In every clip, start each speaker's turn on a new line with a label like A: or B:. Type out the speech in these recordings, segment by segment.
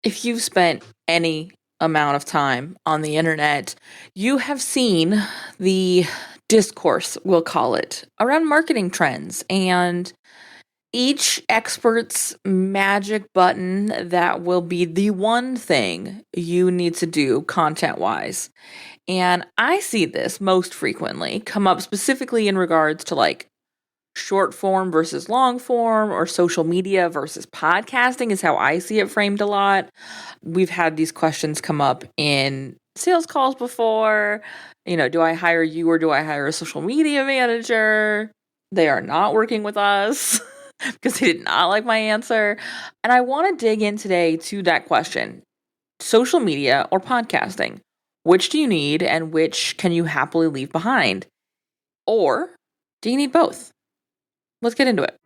A: If you've spent any amount of time on the internet, you have seen the discourse, we'll call it, around marketing trends and each expert's magic button that will be the one thing you need to do content-wise. And I see this most frequently come up specifically in regards to like short form versus long form or social media versus podcasting is how I see it framed a lot. We've had these questions come up in sales calls before. Do I hire you or do I hire a social media manager? They are not working with us because they did not like my answer. And I want to dig in today to that question. Social media or podcasting? Which do you need and which can you happily leave behind? Or do you need both? Let's get into it.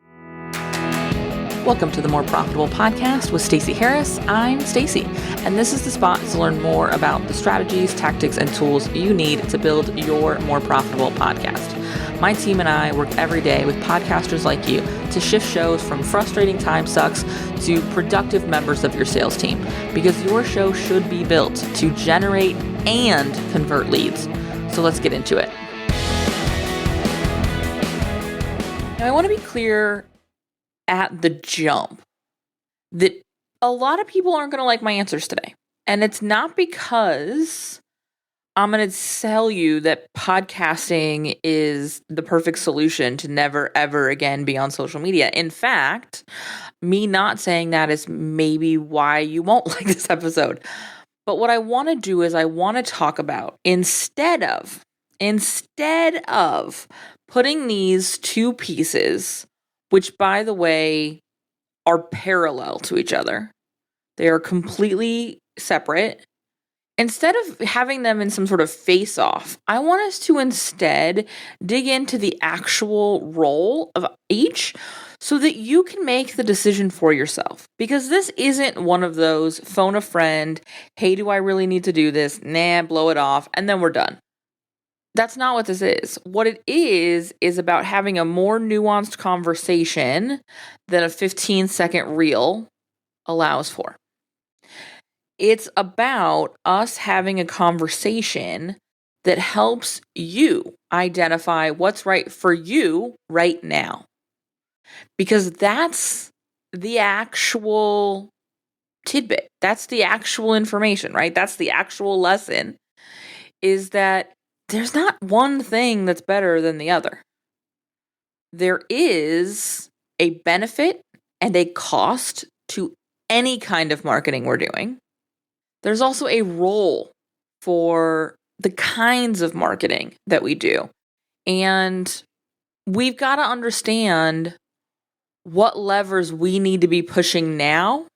A: Welcome to the More Profitable Podcast with Stacey Harris. I'm Stacey, and this is the spot to learn more about the strategies, tactics, and tools you need to build your more profitable podcast. My team and I work every day with podcasters like you to shift shows from frustrating time sucks to productive members of your sales team, because your show should be built to generate and convert leads. So let's get into it. Now, I want to be clear at the jump that a lot of people aren't going to like my answers today. And it's not because I'm going to tell you that podcasting is the perfect solution to never, ever again be on social media. In fact, me not saying that is maybe why you won't like this episode. But what I want to do is I want to talk about instead of putting these two pieces, which by the way are parallel to each other, they are completely separate. Instead of having them in some sort of face-off, I want us to instead dig into the actual role of each so that you can make the decision for yourself. Because this isn't one of those phone a friend, hey, do I really need to do this? Nah, blow it off, and then we're done. That's not what this is. What it is about having a more nuanced conversation than a 15-second reel allows for. It's about us having a conversation that helps you identify what's right for you right now. Because that's the actual tidbit. That's the actual information, right? That's the actual lesson, is that there's not one thing that's better than the other. There is a benefit and a cost to any kind of marketing we're doing. There's also a role for the kinds of marketing that we do. And we've got to understand what levers we need to be pushing now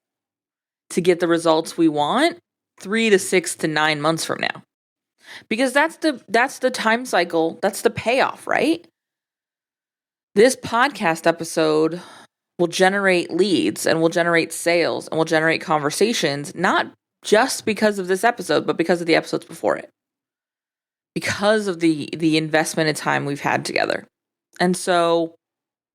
A: to get the results we want 3 to 6 to 9 months from now. Because that's the time cycle, that's the payoff, right? This podcast episode will generate leads and will generate sales and will generate conversations, not just because of this episode, but because of the episodes before it. Because of the investment in time we've had together. And so,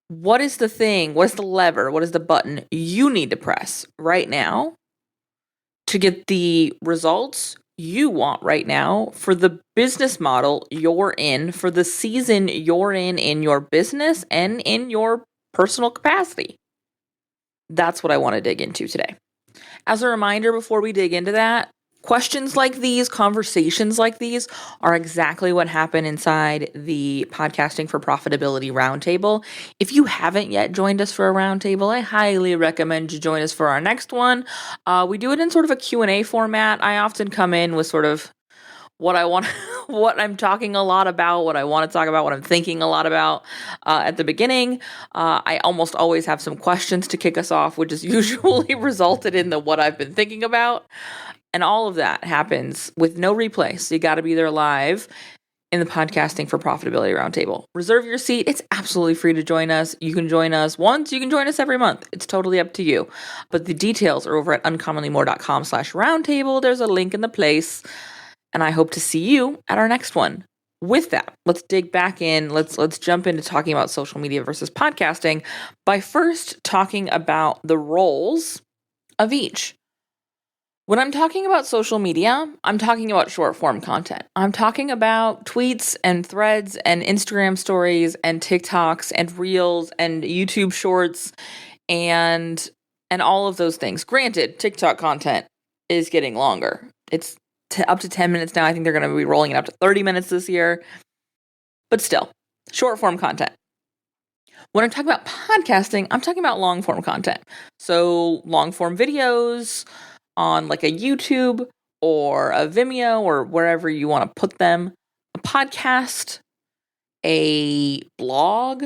A: what is the thing, what is the lever, what is the button you need to press right now to get the results you want right now for the business model you're in, for the season you're in your business and in your personal capacity? That's what I want to dig into today. As a reminder, before we dig into that, questions like these, conversations like these are exactly what happened inside the Podcasting for Profitability Roundtable. If you haven't yet joined us for a roundtable, I highly recommend you join us for our next one. We do it in sort of a Q&A format. I often come in with sort of what I want, what I'm talking a lot about, what I want to talk about, what I'm thinking a lot about at the beginning. I almost always have some questions to kick us off, which is usually resulted in the what I've been thinking about. And all of that happens with no replay. So you got to be there live in the Podcasting for Profitability Roundtable. Reserve your seat. It's absolutely free to join us. You can join us once. You can join us every month. It's totally up to you. But the details are over at uncommonlymore.com/roundtable. There's a link in the place. And I hope to see you at our next one. With that, let's dig back in. Let's jump into talking about social media versus podcasting by first talking about the roles of each. When I'm talking about social media, I'm talking about short form content. I'm talking about tweets and threads and Instagram stories and TikToks and Reels and YouTube Shorts and all of those things. Granted, TikTok content is getting longer. It's up to 10 minutes now. I think they're going to be rolling it up to 30 minutes this year. But still, short form content. When I'm talking about podcasting, I'm talking about long form content. So long form videos on like a YouTube or a Vimeo or wherever you want to put them, a podcast, a blog,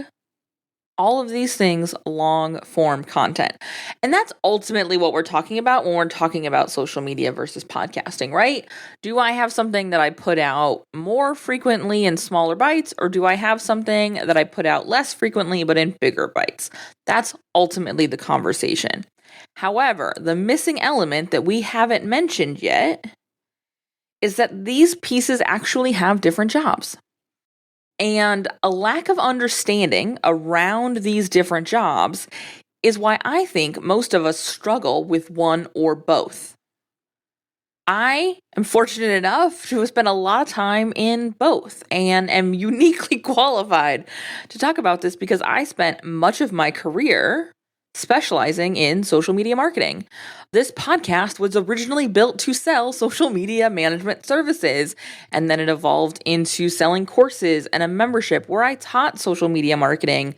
A: all of these things, long form content. And that's ultimately what we're talking about when we're talking about social media versus podcasting, right? Do I have something that I put out more frequently in smaller bites, or do I have something that I put out less frequently but in bigger bites? That's ultimately the conversation. However, the missing element that we haven't mentioned yet is that these pieces actually have different jobs. And a lack of understanding around these different jobs is why I think most of us struggle with one or both. I am fortunate enough to have spent a lot of time in both and am uniquely qualified to talk about this because I spent much of my career specializing in social media marketing. This podcast was originally built to sell social media management services, and then it evolved into selling courses and a membership where I taught social media marketing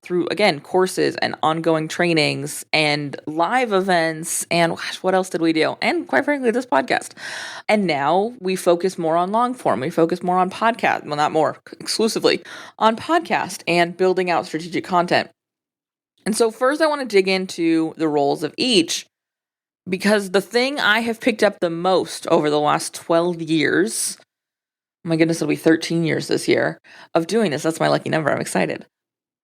A: through, again, courses and ongoing trainings and live events. And what else did we do? And quite frankly, this podcast. And now we focus more on long form. We focus more on podcast. Well, not more, exclusively on podcast and building out strategic content. And so first I want to dig into the roles of each, because the thing I have picked up the most over the last 12 years, oh my goodness, it'll be 13 years this year of doing this. That's my lucky number. I'm excited.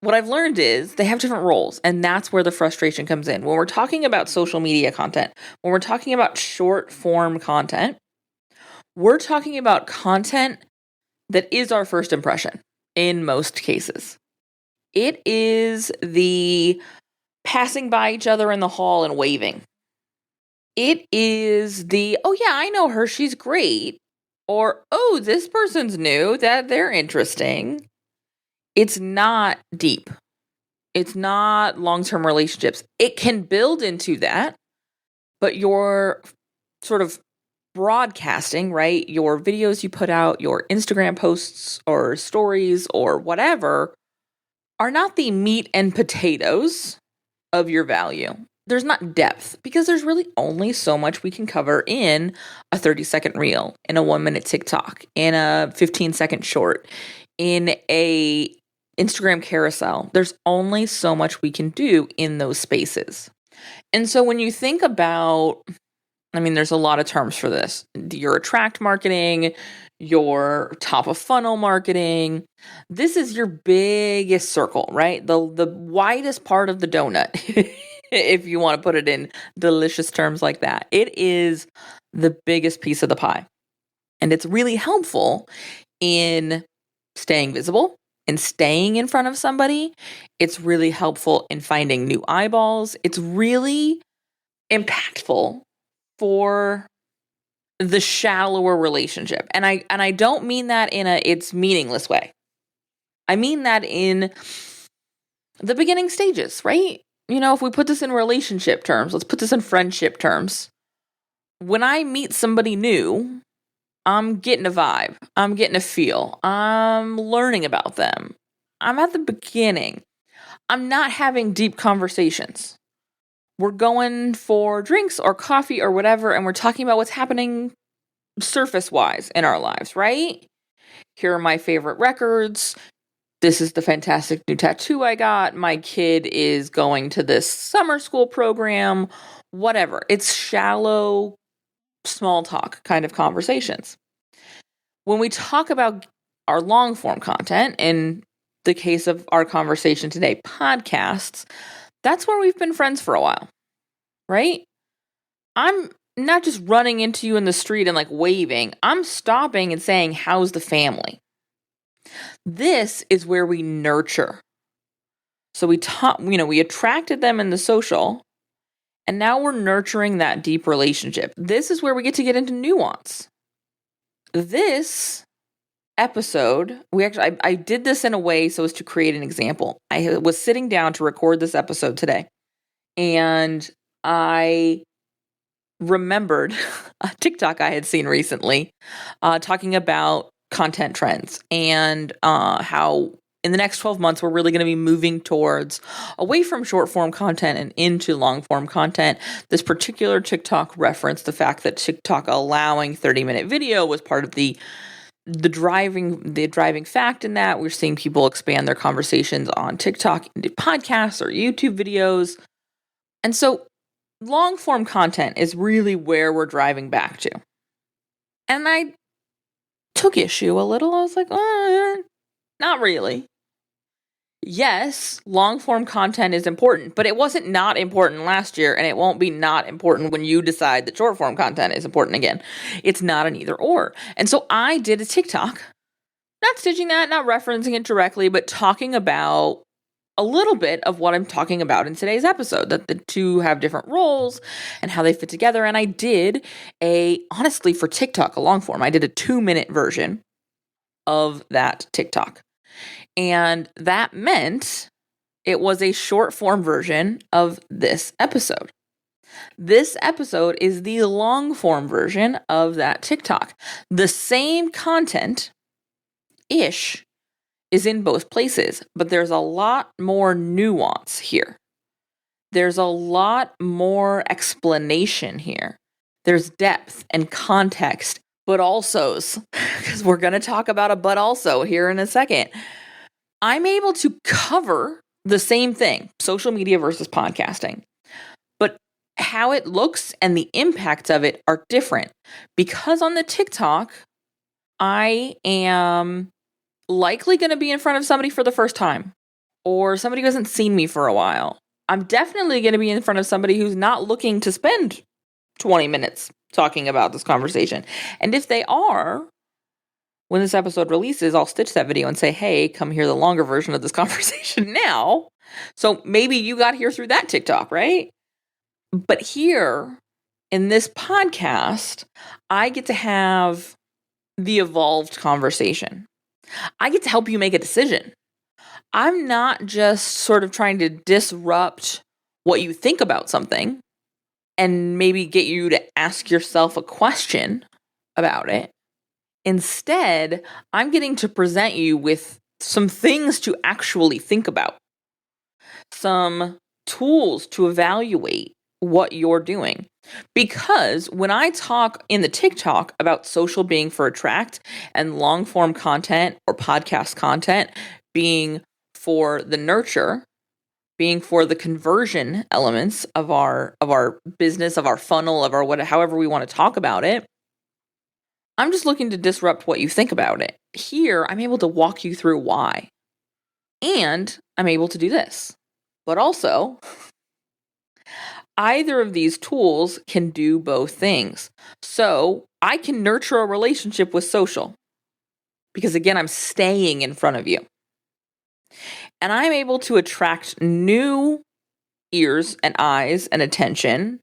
A: What I've learned is they have different roles, and that's where the frustration comes in. When we're talking about social media content, when we're talking about short form content, we're talking about content that is our first impression in most cases. It is the passing by each other in the hall and waving. It is the, oh yeah, I know her, she's great. Or, oh, this person's new, that they're interesting. It's not deep. It's not long-term relationships. It can build into that, but your sort of broadcasting, right? Your videos you put out, your Instagram posts or stories or whatever are not the meat and potatoes of your value. There's not depth because there's really only so much we can cover in a 30-second reel, in a 1-minute TikTok, in a 15-second short, in a Instagram carousel. There's only so much we can do in those spaces. And so when you think about, I mean, there's a lot of terms for this. Your attract marketing, your top of funnel marketing. This is your biggest circle, right? The widest part of the donut, if you want to put it in delicious terms like that. It is the biggest piece of the pie. And it's really helpful in staying visible and staying in front of somebody. It's really helpful in finding new eyeballs. It's really impactful for the shallower relationship. And I don't mean that in a it's meaningless way. I mean that in the beginning stages, right? You know, if we put this in relationship terms, let's put this in friendship terms. When I meet somebody new, I'm getting a vibe. I'm getting a feel. I'm learning about them. I'm at the beginning. I'm not having deep conversations. We're going for drinks or coffee or whatever, and we're talking about what's happening surface-wise in our lives, right? Here are my favorite records. This is the fantastic new tattoo I got. My kid is going to this summer school program, whatever. It's shallow, small talk kind of conversations. When we talk about our long form content, in the case of our conversation today, podcasts, that's where we've been friends for a while, right? I'm not just running into you in the street and like waving. I'm stopping and saying, how's the family? This is where we nurture. So we attracted them in the social, And now we're nurturing that deep relationship. This is where we get into nuance. This episode, I did this in a way so as to create an example. I was sitting down to record this episode today, and I remembered a TikTok I had seen recently talking about content trends and how in the next 12 months, we're really going to be moving towards away from short form content and into long form content. This particular TikTok referenced the fact that TikTok allowing 30-minute video was part of the driving fact in that. We're seeing people expand their conversations on TikTok into podcasts or YouTube videos. And so long form content is really where we're driving back to. And I took issue a little. I was like, not really. Yes, long form content is important, but it wasn't not important last year, and it won't be not important when you decide that short form content is important again. It's not an either or. And so I did a TikTok, not stitching that, not referencing it directly, but talking about a little bit of what I'm talking about in today's episode, that the two have different roles and how they fit together. And I did honestly for TikTok, a long form, I did a 2-minute version of that TikTok. And that meant it was a short form version of this episode. This episode is the long form version of that TikTok. The same content-ish is in both places, but there's a lot more nuance here. There's a lot more explanation here. There's depth and context, but also's, because we're going to talk about a but also here in a second. I'm able to cover the same thing, social media versus podcasting, but how it looks and the impacts of it are different. Because on the TikTok, I am likely going to be in front of somebody for the first time, or somebody who hasn't seen me for a while. I'm definitely going to be in front of somebody who's not looking to spend 20 minutes talking about this conversation. And if they are, when this episode releases, I'll stitch that video and say, hey, come hear the longer version of this conversation now. So maybe you got here through that TikTok, right? But here in this podcast, I get to have the evolved conversation. I get to help you make a decision. I'm not just sort of trying to disrupt what you think about something and maybe get you to ask yourself a question about it. Instead, I'm getting to present you with some things to actually think about, some tools to evaluate what you're doing. Because when I talk in the TikTok about social being for attract and long form content or podcast content being for the nurture, being for the conversion elements of our business, of our funnel, of our however we want to talk about it, I'm just looking to disrupt what you think about it. Here, I'm able to walk you through why. And I'm able to do this. But also, either of these tools can do both things. So I can nurture a relationship with social. Because again, I'm staying in front of you. And I'm able to attract new ears and eyes and attention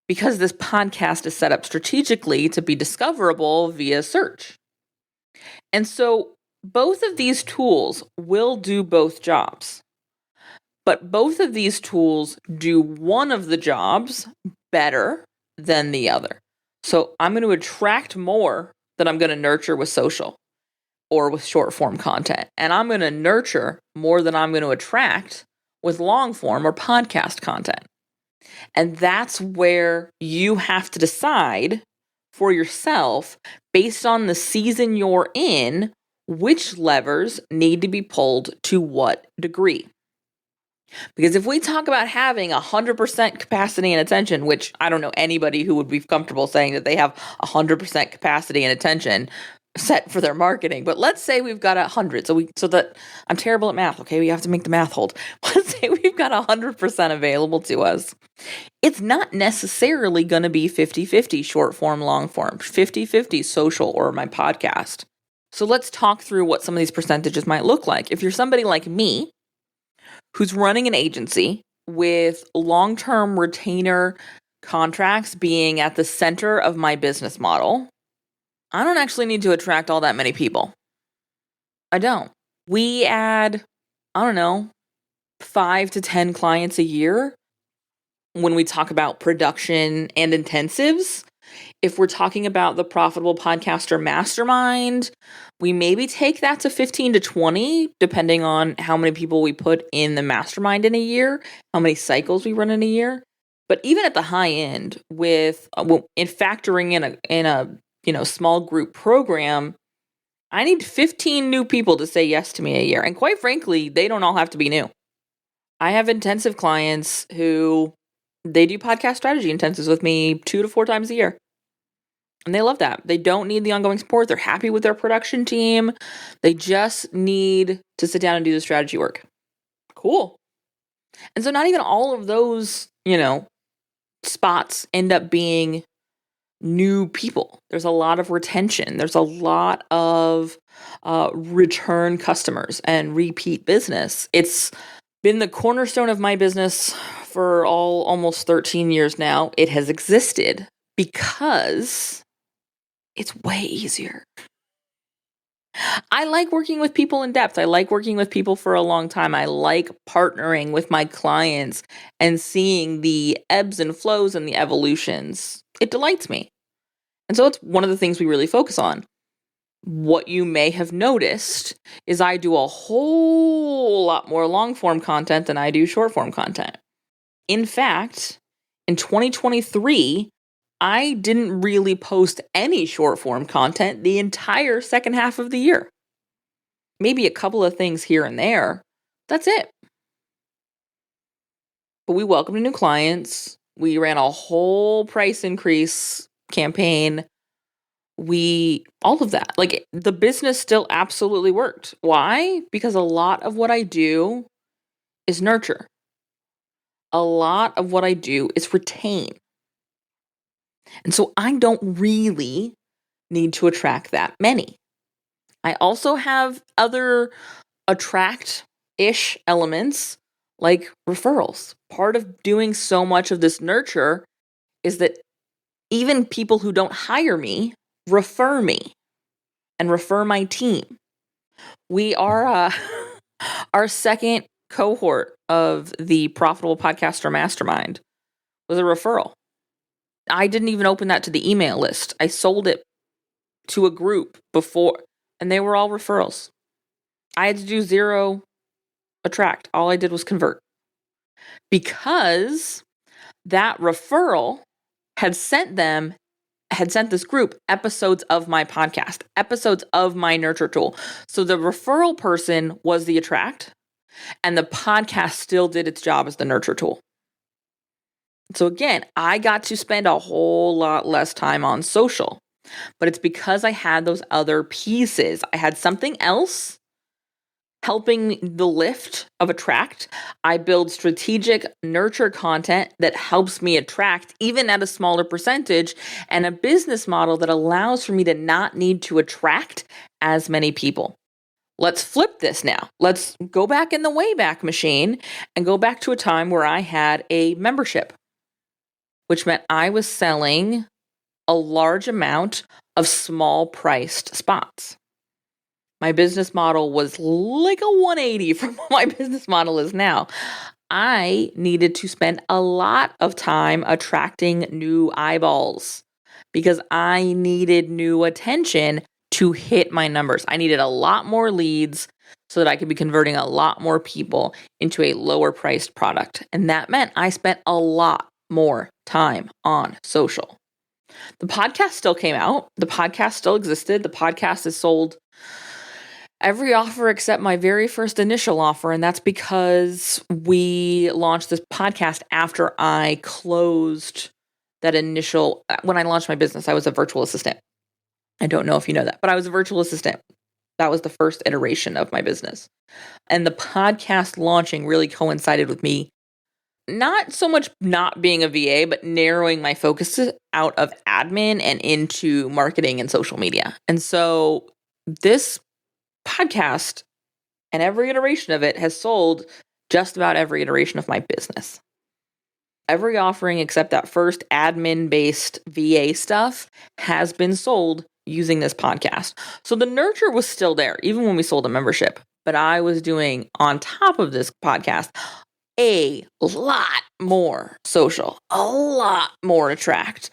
A: because this podcast is set up strategically to be discoverable via search. And so both of these tools will do both jobs. But both of these tools do one of the jobs better than the other. So I'm going to attract more than I'm going to nurture with social or with short form content. And I'm going to nurture more than I'm going to attract with long form or podcast content. And that's where you have to decide for yourself, based on the season you're in, which levers need to be pulled to what degree. Because if we talk about having 100% capacity and attention, which I don't know anybody who would be comfortable saying that they have 100% capacity and attention set for their marketing, but let's say we've got 100. So that I'm terrible at math. Okay, we have to make the math hold. Let's say we've got 100% available to us. It's not necessarily going to be 50-50 short form, long form, 50-50 social or my podcast. So let's talk through what some of these percentages might look like. If you're somebody like me, who's running an agency with long-term retainer contracts being at the center of my business model, I don't actually need to attract all that many people. I don't. We add, I don't know, 5 to 10 clients a year when we talk about production and intensives. If we're talking about the Profitable Podcaster Mastermind, we maybe take that to 15 to 20, depending on how many people we put in the mastermind in a year, how many cycles we run in a year. But even at the high end, with in factoring in a small group program, I need 15 new people to say yes to me a year. And quite frankly, they don't all have to be new. I have intensive clients who they do podcast strategy intensives with me 2 to 4 times a year. And they love that. They don't need the ongoing support. They're happy with their production team. They just need to sit down and do the strategy work. Cool. And so not even all of those, spots end up being new people. There's a lot of retention. There's a lot of return customers and repeat business. It's been the cornerstone of my business for almost 13 years now. It has existed because it's way easier. I like working with people in depth. I like working with people for a long time. I like partnering with my clients and seeing the ebbs and flows and the evolutions. It delights me. And so it's one of the things we really focus on. What you may have noticed is I do a whole lot more long form content than I do short form content. In fact, in 2023, I didn't really post any short form content the entire second half of the year. Maybe a couple of things here and there. That's it. But we welcomed new clients. We ran a whole price increase campaign. All of that. Like, the business still absolutely worked. Why? Because a lot of what I do is nurture. A lot of what I do is retain. And so I don't really need to attract that many. I also have other attract-ish elements like referrals. Part of doing so much of this nurture is that even people who don't hire me refer me and refer my team. We are our second cohort of the Profitable Podcaster Mastermind was a referral. I didn't even open that to the email list. I sold it to a group before, and they were all referrals. I had to do 0 attract. All I did was convert. Because that referral had sent this group episodes of my podcast, episodes of my nurture tool. So the referral person was the attract, and the podcast still did its job as the nurture tool. So again, I got to spend a whole lot less time on social, but it's because I had those other pieces. I had something else helping the lift of attract. I build strategic nurture content that helps me attract even at a smaller percentage, and a business model that allows for me to not need to attract as many people. Let's flip this now. Let's go back in the Wayback Machine and go back to a time where I had a membership, which meant I was selling a large amount of small priced spots. My business model was like a 180 from what my business model is now. I needed to spend a lot of time attracting new eyeballs because I needed new attention to hit my numbers. I needed a lot more leads so that I could be converting a lot more people into a lower priced product. And that meant I spent a lot more time on social. The podcast still came out. The podcast still existed. The podcast is sold every offer except my very first initial offer. And that's because we launched this podcast after I closed that initial, when I launched my business, I was a virtual assistant. I don't know if you know that, but I was a virtual assistant. That was the first iteration of my business. And the podcast launching really coincided with me not so much not being a VA, but narrowing my focus out of admin and into marketing and social media. And so this podcast and every iteration of it has sold just about every iteration of my business. Every offering except that first admin-based VA stuff has been sold using this podcast. So the nurture was still there, even when we sold a membership. But I was doing, on top of this podcast, a lot more social, a lot more attract,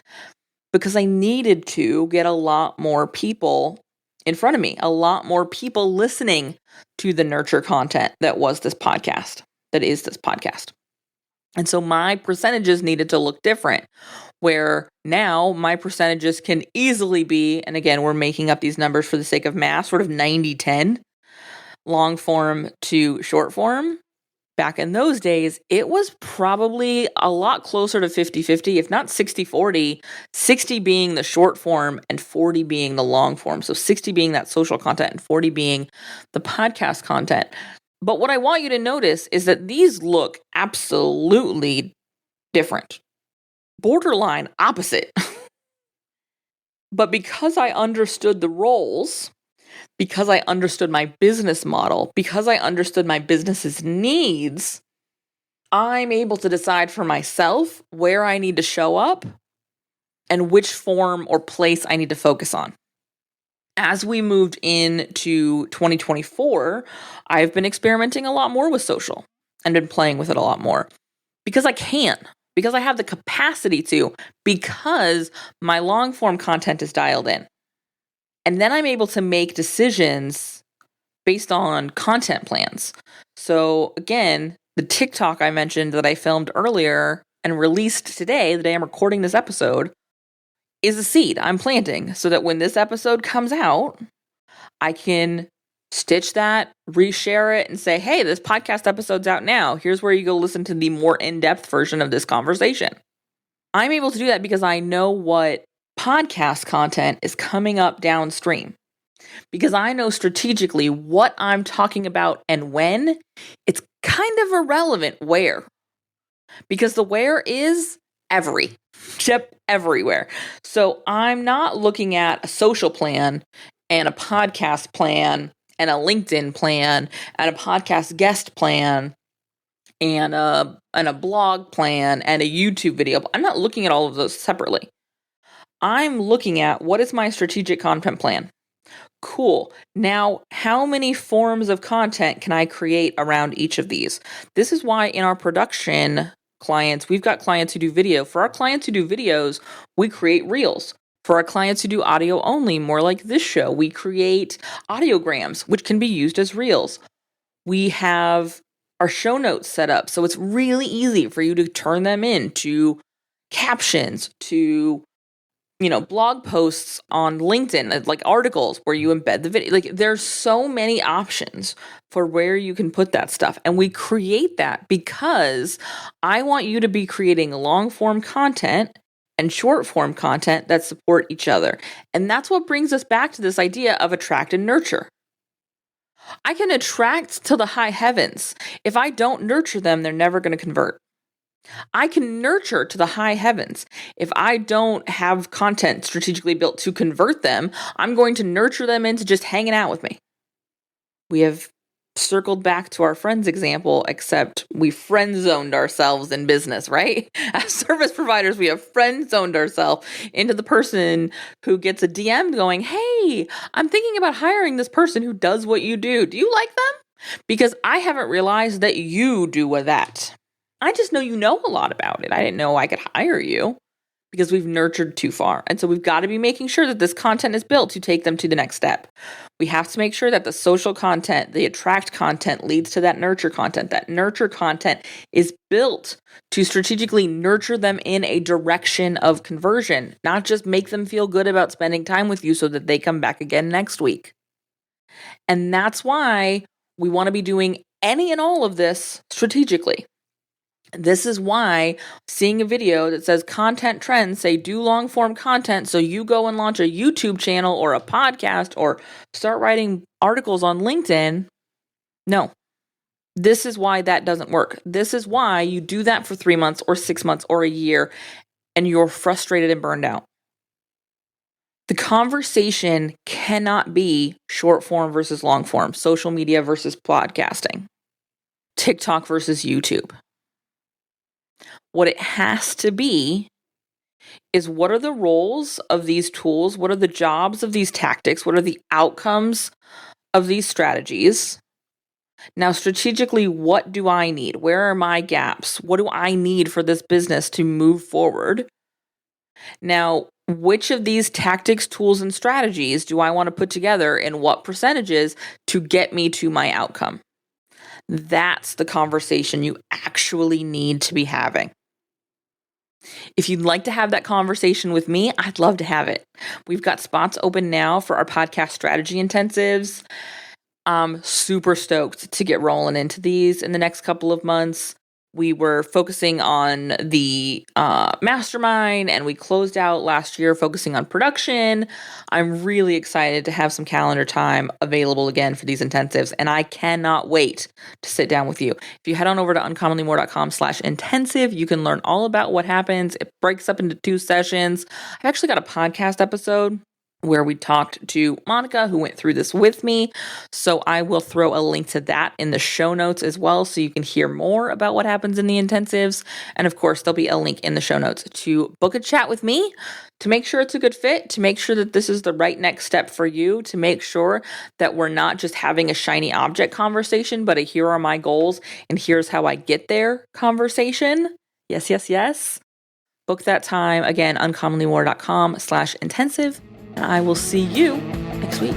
A: because I needed to get a lot more people in front of me, a lot more people listening to the nurture content that is this podcast. And so my percentages needed to look different, where now my percentages can easily be, and again, we're making up these numbers for the sake of math, sort of 90-10, long form to short form. Back in those days, it was probably a lot closer to 50-50, if not 60-40, 60 being the short form and 40 being the long form. So 60 being that social content and 40 being the podcast content. But what I want you to notice is that these look absolutely different, borderline opposite. But because I understood the roles, because I understood my business model, because I understood my business's needs, I'm able to decide for myself where I need to show up and which form or place I need to focus on. As we moved into 2024, I've been experimenting a lot more with social and been playing with it a lot more because I can, because I have the capacity to, because my long form content is dialed in. And then I'm able to make decisions based on content plans. So again, the TikTok I mentioned that I filmed earlier and released today, the day I'm recording this episode, is a seed I'm planting so that when this episode comes out, I can stitch that, reshare it, and say, hey, this podcast episode's out now. Here's where you go listen to the more in-depth version of this conversation. I'm able to do that because I know what podcast content is coming up downstream. Because I know strategically what I'm talking about and when. It's kind of irrelevant where. Because the where is everywhere. So I'm not looking at a social plan and a podcast plan and a LinkedIn plan and a podcast guest plan and a blog plan and a YouTube video. I'm not looking at all of those separately. I'm looking at what is my strategic content plan. Cool. Now, how many forms of content can I create around each of these? This is why in our production clients, we've got clients who do video. For our clients who do videos, we create reels. For our clients who do audio only, more like this show, we create audiograms, which can be used as reels. We have our show notes set up, so it's really easy for you to turn them into captions, to blog posts on LinkedIn, like articles where you embed the video. Like there's so many options for where you can put that stuff. And we create that because I want you to be creating long form content and short form content that support each other. And that's what brings us back to this idea of attract and nurture. I can attract to the high heavens. If I don't nurture them, they're never going to convert. I can nurture to the high heavens. If I don't have content strategically built to convert them, I'm going to nurture them into just hanging out with me. We have circled back to our friends example, except we friend zoned ourselves in business, right? As service providers, we have friend zoned ourselves into the person who gets a DM going, hey, I'm thinking about hiring this person who does what you do. Do you like them? Because I haven't realized that you do that. I just know you know a lot about it. I didn't know I could hire you because we've nurtured too far. And so we've got to be making sure that this content is built to take them to the next step. We have to make sure that the social content, the attract content leads to that nurture content. That nurture content is built to strategically nurture them in a direction of conversion, not just make them feel good about spending time with you so that they come back again next week. And that's why we want to be doing any and all of this strategically. This is why seeing a video that says content trends say do long form content, so you go and launch a YouTube channel or a podcast or start writing articles on LinkedIn. No, this is why that doesn't work. This is why you do that for 3 months or 6 months or a year and you're frustrated and burned out. The conversation cannot be short form versus long form, social media versus podcasting. TikTok versus YouTube. What it has to be is, what are the roles of these tools? What are the jobs of these tactics? What are the outcomes of these strategies? Now, strategically, what do I need? Where are my gaps? What do I need for this business to move forward? Now, which of these tactics, tools, and strategies do I want to put together in what percentages to get me to my outcome? That's the conversation you actually need to be having. If you'd like to have that conversation with me, I'd love to have it. We've got spots open now for our podcast strategy intensives. I'm super stoked to get rolling into these in the next couple of months. We were focusing on the mastermind, and we closed out last year focusing on production. I'm really excited to have some calendar time available again for these intensives, and I cannot wait to sit down with you. If you head on over to uncommonlymore.com/intensive, you can learn all about what happens. It breaks up into 2 sessions. I've actually got a podcast episode where we talked to Monica, who went through this with me. So I will throw a link to that in the show notes as well, so you can hear more about what happens in the intensives. And of course, there'll be a link in the show notes to book a chat with me, to make sure it's a good fit, to make sure that this is the right next step for you, to make sure that we're not just having a shiny object conversation, but a here are my goals and here's how I get there conversation. Yes, yes, yes. Book that time. Again, uncommonlymore.com/intensive. And I will see you next week.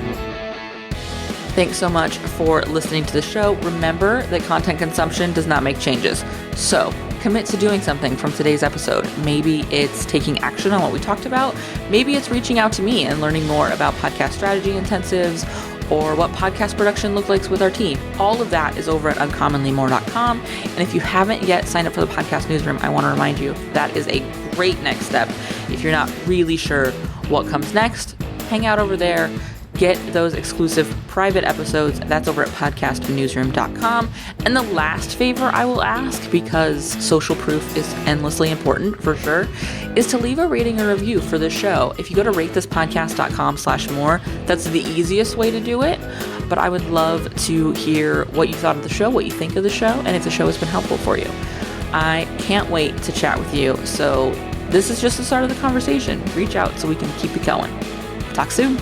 A: Thanks so much for listening to the show. Remember that content consumption does not make changes. So commit to doing something from today's episode. Maybe it's taking action on what we talked about. Maybe it's reaching out to me and learning more about podcast strategy intensives, or what podcast production looks like with our team. All of that is over at uncommonlymore.com. And if you haven't yet signed up for the podcast newsroom, I want to remind you that is a great next step. If you're not really sure what comes next, hang out over there. Get those exclusive private episodes. That's over at podcastnewsroom.com. And the last favor I will ask, because social proof is endlessly important for sure, is to leave a rating or review for the show. If you go to ratethispodcast.com/more, that's the easiest way to do it. But I would love to hear what you thought of the show, what you think of the show, and if the show has been helpful for you. I can't wait to chat with you. So this is just the start of the conversation. Reach out so we can keep it going. Talk soon.